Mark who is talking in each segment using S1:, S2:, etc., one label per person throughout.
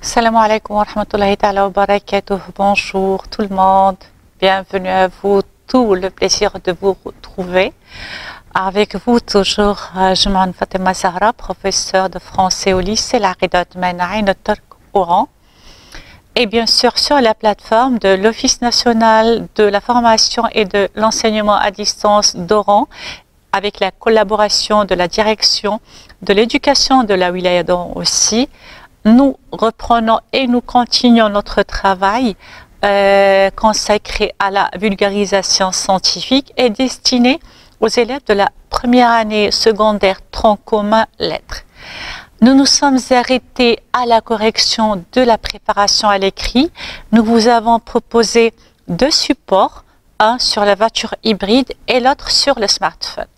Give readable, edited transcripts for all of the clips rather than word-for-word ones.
S1: Salam alaikum wa rahmatullahi ta'ala wa barakatuh. Bonjour tout le monde. Bienvenue à vous. Tout le plaisir de vous retrouver. Avec vous toujours, je m'appelle Fatima Zahra, professeure de français au lycée Al-Aqidah Manaïn Turc Oran. Et bien sûr sur la plateforme de l'Office national de la formation et de l'enseignement à distance d'Oran, avec la collaboration de la direction de l'éducation de la Wilaya d'Oran aussi. Nous reprenons et nous continuons notre travail consacré à la vulgarisation scientifique et destiné aux élèves de la première année secondaire tronc commun lettres. Nous nous sommes arrêtés à la correction de la préparation à l'écrit. Nous vous avons proposé deux supports, un sur la voiture hybride et l'autre sur le smartphone.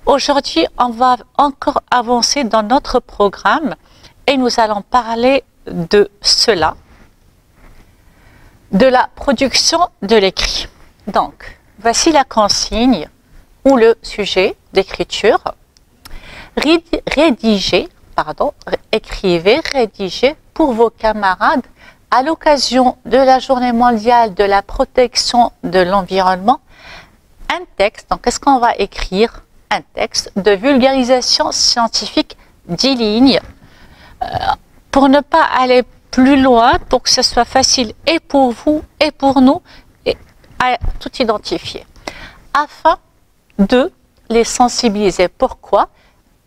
S1: Aujourd'hui, on va encore avancer dans notre programme. Et nous allons parler de cela, de la production de l'écrit. Donc, voici la consigne ou le sujet d'écriture. Écrivez, rédigez pour vos camarades à l'occasion de la Journée mondiale de la protection de l'environnement un texte. Donc, qu'est-ce qu'on va écrire? Un texte de vulgarisation scientifique 10 lignes. Pour ne pas aller plus loin, pour que ce soit facile et pour vous et pour nous, et à tout identifier, afin de les sensibiliser. Pourquoi?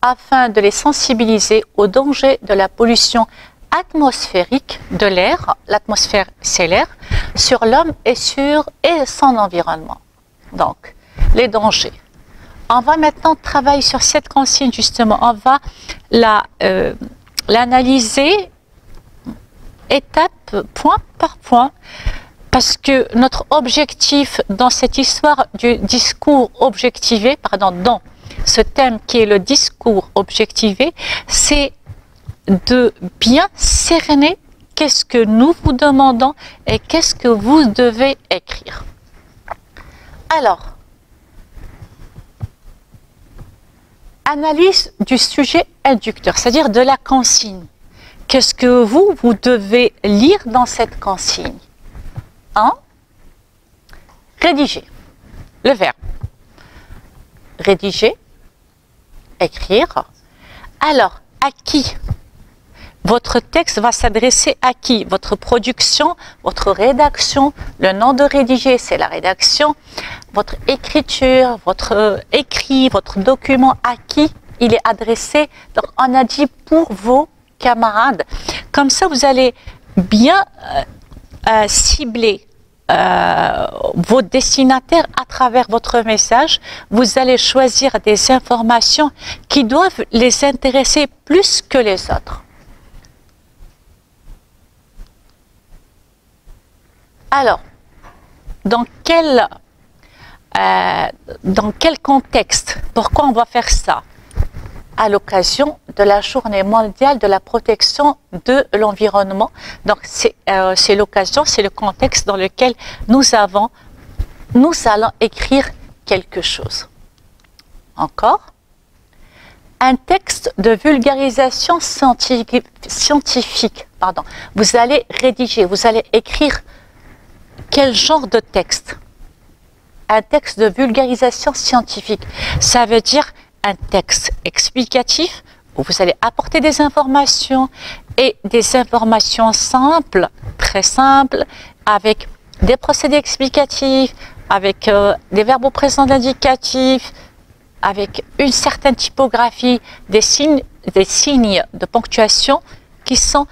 S1: Afin de les sensibiliser au danger de la pollution atmosphérique de l'air, l'atmosphère c'est l'air, sur l'homme et son environnement. Donc, les dangers. On va maintenant travailler sur cette consigne justement. On va l'analyser étape, point par point, parce que notre objectif dans cette histoire du discours objectivé, dans ce thème qui est le discours objectivé, c'est de bien cerner qu'est-ce que nous vous demandons et qu'est-ce que vous devez écrire. Alors, analyse du sujet inducteur, c'est-à-dire de la consigne. Qu'est-ce que vous devez lire dans cette consigne? 1. Rédiger. Le verbe. Rédiger. Écrire. Alors, à qui? Votre texte va s'adresser à qui? Votre production, votre rédaction. Le nom de rédiger, c'est la rédaction. Votre écriture, votre écrit, votre document, à qui il est adressé? Donc, on a dit pour vos camarades. Comme ça, vous allez bien cibler vos destinataires à travers votre message. Vous allez choisir des informations qui doivent les intéresser plus que les autres. Alors, dans quel contexte? Pourquoi on va faire ça? À l'occasion de la Journée mondiale de la protection de l'environnement. Donc, c'est l'occasion, c'est le contexte dans lequel nous allons écrire quelque chose. Encore. Un texte de vulgarisation scientifique. Vous allez rédiger, vous allez écrire quel genre de texte? Un texte de vulgarisation scientifique. Ça veut dire un texte explicatif où vous allez apporter des informations et des informations simples, très simples, avec des procédés explicatifs, avec des verbes au présent indicatif, avec une certaine typographie, des signes de ponctuation qui sont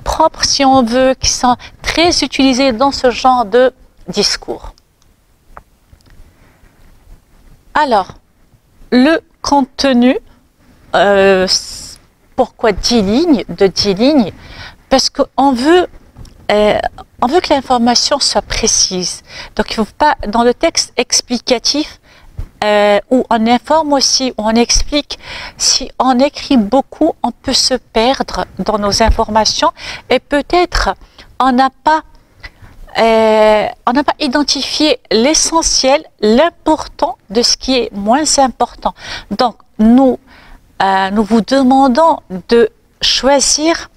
S1: propres, si on veut, qui sont très utilisés dans ce genre de discours. Alors, le contenu, pourquoi 10 lignes? De 10 lignes, parce qu'on veut que l'information soit précise. Donc, il ne faut pas, dans le texte explicatif, où on informe aussi, où on explique, si on écrit beaucoup, on peut se perdre dans nos informations et peut-être on n'a pas identifié l'essentiel, l'important de ce qui est moins important. Donc, nous vous demandons de choisir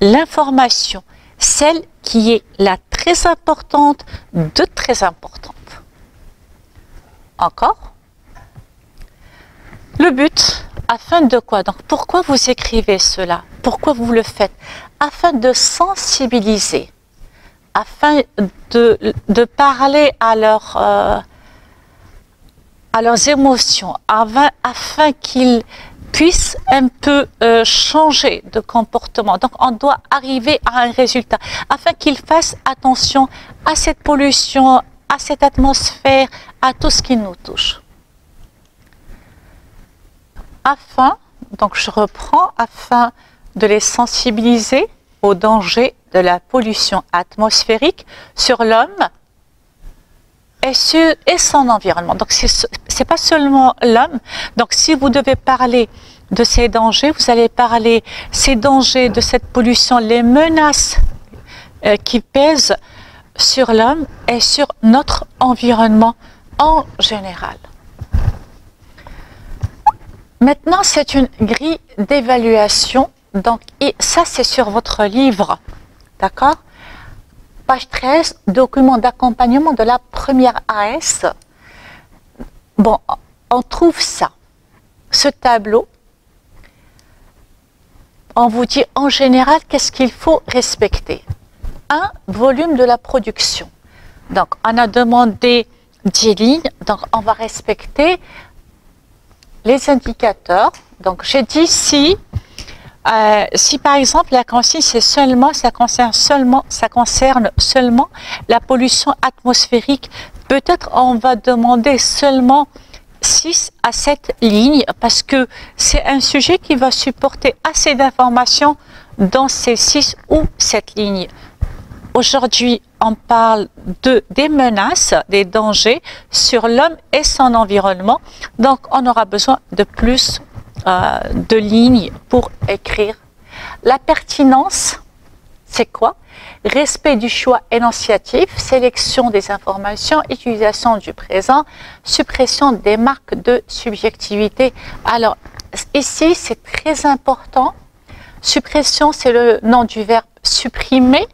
S1: l'information, celle qui est la très importante, de très importante. Encore. Le but, afin de quoi? Donc, pourquoi vous écrivez cela? Pourquoi vous le faites? Afin de sensibiliser, afin de parler à leurs émotions, afin qu'ils puissent un peu changer de comportement. Donc, on doit arriver à un résultat, afin qu'ils fassent attention à cette pollution, à cette atmosphère, à tout ce qui nous touche. Donc je reprends, afin de les sensibiliser au danger de la pollution atmosphérique sur l'homme et son environnement. Donc c'est pas seulement l'homme. Donc si vous devez parler de ces dangers, vous allez parler ces dangers de cette pollution, les menaces qui pèsent sur l'homme et sur notre environnement en général. Maintenant, c'est une grille d'évaluation. Donc, et ça, c'est sur votre livre. D'accord? Page 13, document d'accompagnement de la première AS. Bon, on trouve ça. Ce tableau, on vous dit en général qu'est-ce qu'il faut respecter. Un, volume de la production. Donc, on a demandé 10 lignes. Donc, on va respecter les indicateurs. Donc, j'ai dit si par exemple la consigne c'est seulement, ça concerne seulement la pollution atmosphérique, peut-être on va demander seulement 6 à 7 lignes parce que c'est un sujet qui va supporter assez d'informations dans ces 6 ou 7 lignes. Aujourd'hui, on parle des menaces, des dangers sur l'homme et son environnement. Donc, on aura besoin de plus de lignes pour écrire. La pertinence, c'est quoi? Respect du choix énonciatif, sélection des informations, utilisation du présent, suppression des marques de subjectivité. Alors, ici, c'est très important. Suppression, c'est le nom du verbe supprimer.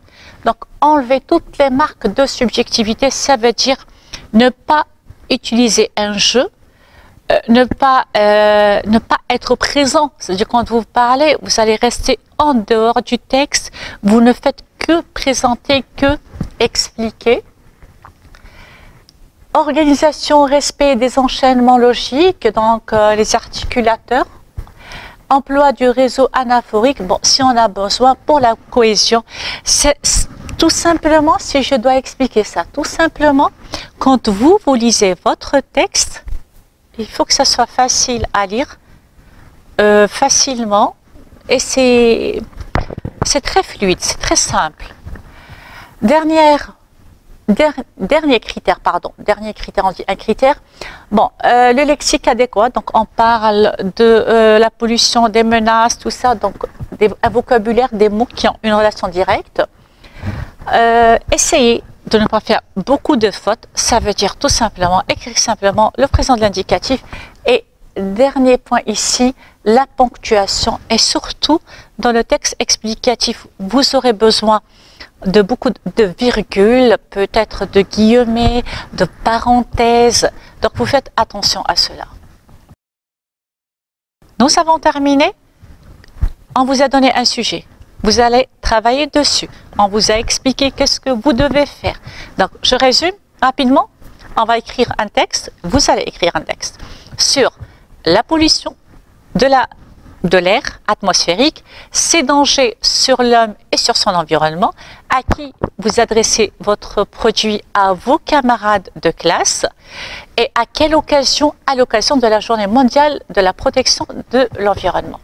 S1: Donc, enlever toutes les marques de subjectivité, ça veut dire ne pas utiliser un jeu, ne pas être présent. C'est-à-dire quand vous parlez, vous allez rester en dehors du texte, vous ne faites que présenter, que expliquer. Organisation, respect des enchaînements logiques, donc les articulateurs. Emploi du réseau anaphorique, bon, si on a besoin pour la cohésion, c'est tout simplement, si je dois expliquer ça, tout simplement, quand vous lisez votre texte, il faut que ça soit facile à lire, facilement, et c'est très fluide, c'est très simple. Dernier critère, on dit un critère. Bon, le lexique adéquat, donc on parle de la pollution, des menaces, tout ça, donc un vocabulaire, des mots qui ont une relation directe. Essayez de ne pas faire beaucoup de fautes, ça veut dire tout simplement, écrire simplement le présent de l'indicatif. Et dernier point ici, la ponctuation, et surtout dans le texte explicatif, vous aurez besoin de beaucoup de virgules, peut-être de guillemets, de parenthèses. Donc vous faites attention à cela. Nous avons terminé. On vous a donné un sujet. Vous allez travailler dessus. On vous a expliqué qu'est-ce que vous devez faire. Donc je résume rapidement. On va écrire un texte. Vous allez écrire un texte sur la pollution de l'air atmosphérique, ses dangers sur l'homme et sur son environnement, à qui vous adressez votre produit, à vos camarades de classe, et à quelle occasion? À l'occasion de la journée mondiale de la protection de l'environnement.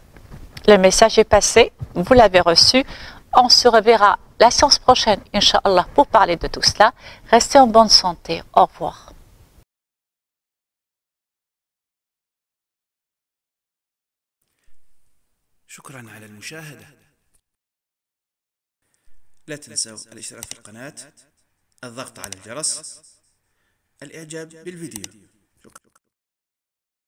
S1: Le message est passé, vous l'avez reçu, on se reverra la séance prochaine, Inch'Allah, pour parler de tout cela. Restez en bonne santé, au revoir.
S2: شكرا على المشاهدة. لا تنسوا الاشتراك في القناة، الضغط على الجرس، الإعجاب بالفيديو.